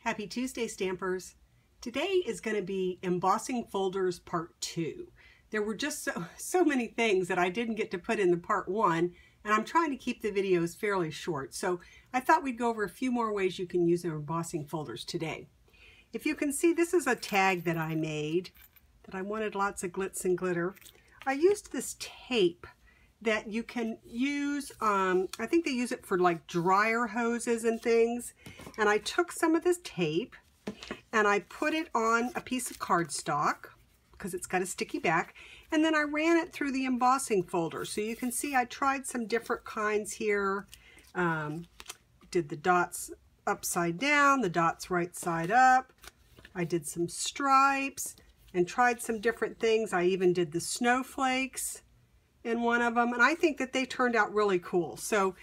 Happy Tuesday, Stampers. Today is going to be embossing folders part 2. There were just so many things that I didn't get to put in the part 1, and I'm trying to keep the videos fairly short. So I thought we'd go over a few more ways you can use embossing folders today. If you can see, this is a tag that I made that I wanted lots of glitz and glitter. I used this tape that you can use, I think they use it for like dryer hoses and things. And I took some of this tape and I put it on a piece of cardstock because it's got a sticky back. And then I ran it through the embossing folder. So you can see I tried some different kinds here. Did the dots upside down, the dots right side up. I did some stripes and tried some different things. I even did the snowflakes in one of them, and I think that they turned out really cool. So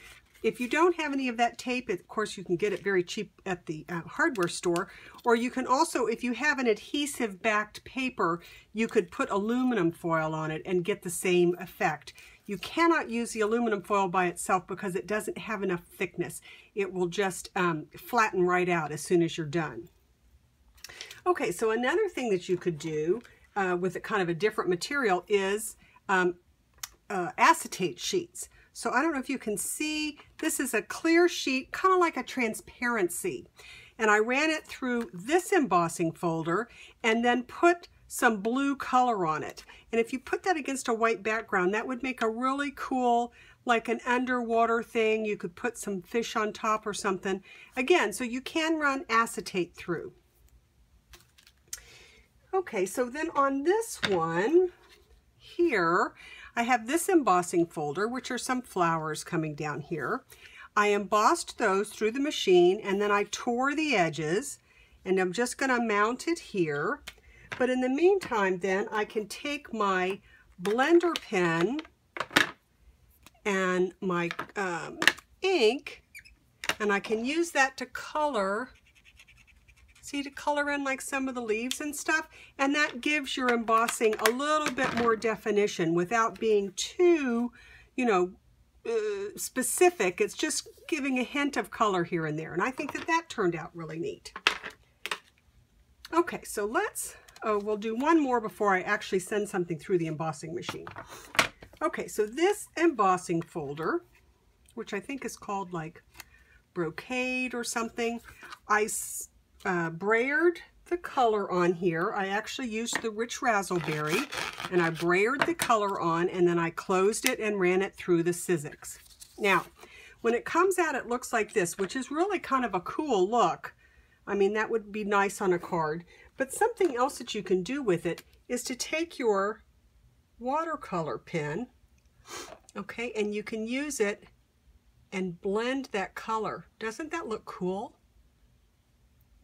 if you don't have any of that tape, of course you can get it very cheap at the hardware store, or you can also, if you have an adhesive backed paper, you could put aluminum foil on it and get the same effect. You cannot use the aluminum foil by itself because it doesn't have enough thickness. It will just flatten right out as soon as you're done. Okay, so another thing that you could do with a kind of a different material is acetate sheets. So I don't know if you can see, this is a clear sheet, kind of like a transparency. And I ran it through this embossing folder and then put some blue color on it. And if you put that against a white background, that would make a really cool, like an underwater thing. You could put some fish on top or something. Again, so you can run acetate through. Okay, so then on this one here, I have this embossing folder, which are some flowers coming down here. I embossed those through the machine and then I tore the edges, and I'm just going to mount it here. But in the meantime, then I can take my blender pen and my ink, and I can use that to color. See, to color in like some of the leaves and stuff, and that gives your embossing a little bit more definition without being too, specific. It's just giving a hint of color here and there, and I think that that turned out really neat. Okay, so we'll do one more before I actually send something through the embossing machine. Okay, so this embossing folder, which I think is called like brocade or something, I brayered the color on here. I actually used the rich razzleberry and I brayered the color on, and then I closed it and ran it through the Sizzix. Now, when it comes out, it looks like this, which is really kind of a cool look. I mean, that would be nice on a card. But something else that you can do with it is to take your watercolor pen, okay, and you can use it and blend that color. Doesn't that look cool?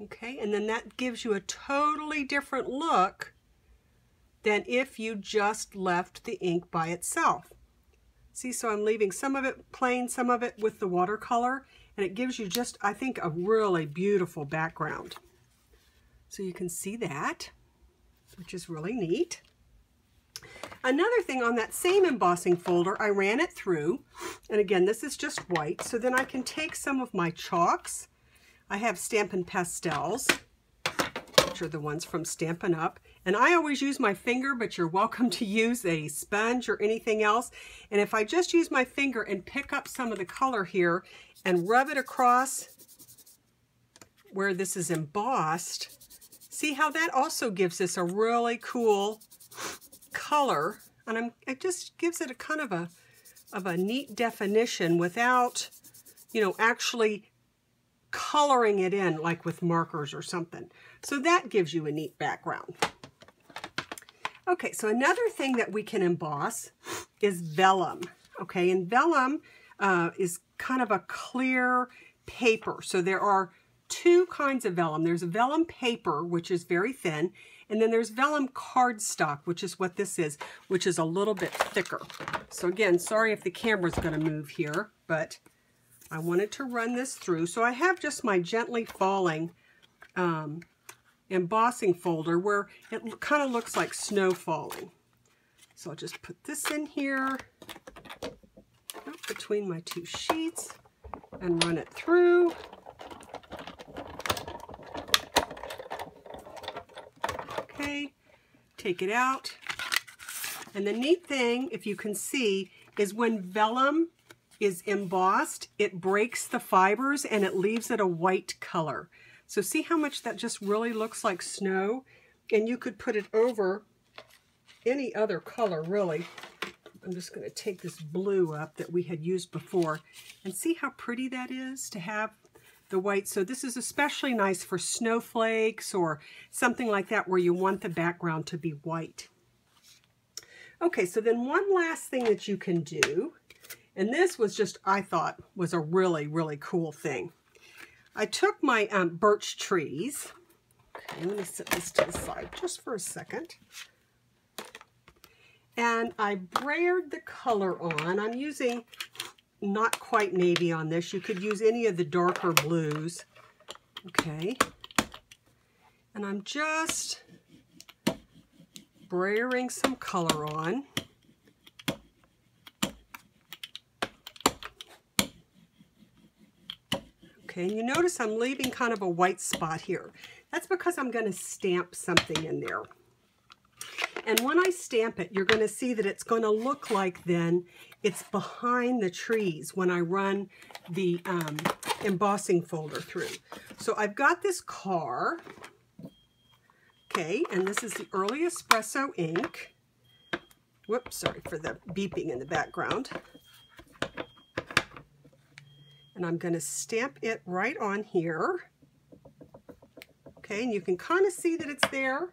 Okay, and then that gives you a totally different look than if you just left the ink by itself. See, so I'm leaving some of it plain, some of it with the watercolor, and it gives you just, I think, a really beautiful background. So you can see that, which is really neat. Another thing on that same embossing folder, I ran it through, and again, this is just white, so then I can take some of my chalks. I have Stampin' Pastels, which are the ones from Stampin' Up. And I always use my finger, but you're welcome to use a sponge or anything else. And if I just use my finger and pick up some of the color here and rub it across where this is embossed, see how that also gives this a really cool color. And it just gives it a kind of a neat definition without, actually coloring it in like with markers or something. So that gives you a neat background. Okay, so another thing that we can emboss is vellum. Okay, and vellum is kind of a clear paper. So there are two kinds of vellum. There's vellum paper, which is very thin, and then there's vellum cardstock, which is what this is, which is a little bit thicker. So again, sorry if the camera's going to move here, but I wanted to run this through. So I have just my gently falling embossing folder where it kind of looks like snow falling. So I'll just put this in here between my two sheets and run it through. Okay, take it out. And the neat thing, if you can see, is when vellum is embossed, it breaks the fibers and it leaves it a white color. So see how much that just really looks like snow? And you could put it over any other color, really. I'm just going to take this blue up that we had used before and see how pretty that is to have the white. So this is especially nice for snowflakes or something like that where you want the background to be white. Okay, so then one last thing that you can do, and this was just, I thought, was a really, really cool thing. I took my birch trees. Okay, let me set this to the side just for a second. And I brayered the color on. I'm using not quite navy on this. You could use any of the darker blues. Okay. And I'm just brayering some color on. Okay, and you notice I'm leaving kind of a white spot here. That's because I'm going to stamp something in there. And when I stamp it, you're going to see that it's going to look like then it's behind the trees when I run the embossing folder through. So I've got this car, okay, and this is the Early Espresso ink. Whoops, sorry for the beeping in the background. And I'm going to stamp it right on here. Okay, and you can kind of see that it's there.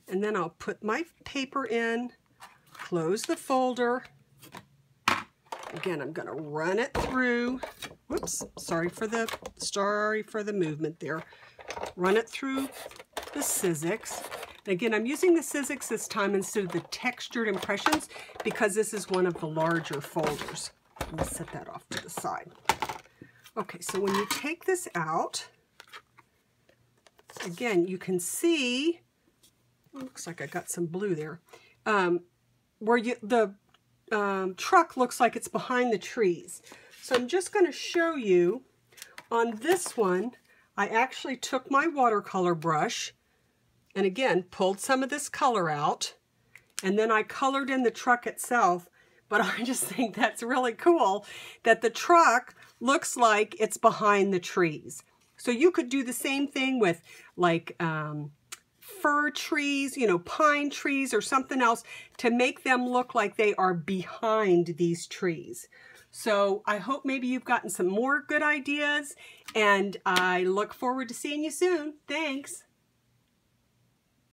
And then I'll put my paper in, close the folder. Again, I'm going to run it through. Whoops, sorry for the movement there. Run it through the Sizzix. And again, I'm using the Sizzix this time instead of the textured impressions because this is one of the larger folders. Let me set that off to the side. Okay, so when you take this out, again, you can see, looks like I got some blue there, where the truck looks like it's behind the trees. So I'm just going to show you on this one, I actually took my watercolor brush and again, pulled some of this color out, and then I colored in the truck itself. But I just think that's really cool that the truck looks like it's behind the trees. So you could do the same thing with like fir trees, you know, pine trees or something else to make them look like they are behind these trees. So I hope maybe you've gotten some more good ideas, and I look forward to seeing you soon. Thanks.